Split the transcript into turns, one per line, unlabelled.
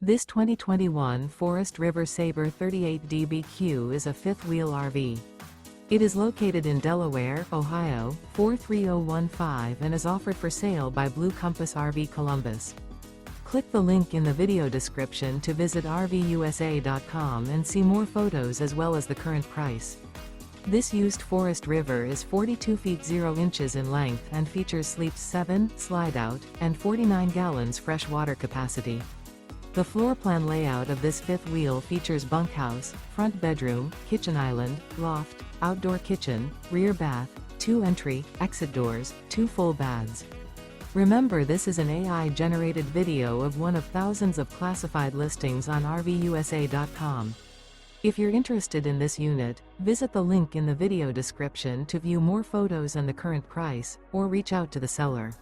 This 2021 Forest River Sabre 38DBQ is a fifth-wheel RV. It is located in Delaware, Ohio, 43015 and is offered for sale by Blue Compass RV Columbus. Click the link in the video description to visit RVUSA.com and see more photos as well as the current price. This used Forest River is 42 feet 0 inches in length and features sleeps 7, Slideout, and 49 gallons fresh water capacity. The floor plan layout of this fifth wheel features bunkhouse, front bedroom, kitchen island, loft, outdoor kitchen, rear bath, 2 entry, exit doors, 2 full baths. Remember, this is an AI-generated video of one of thousands of classified listings on RVUSA.com. If you're interested in this unit, visit the link in the video description to view more photos and the current price, or reach out to the seller.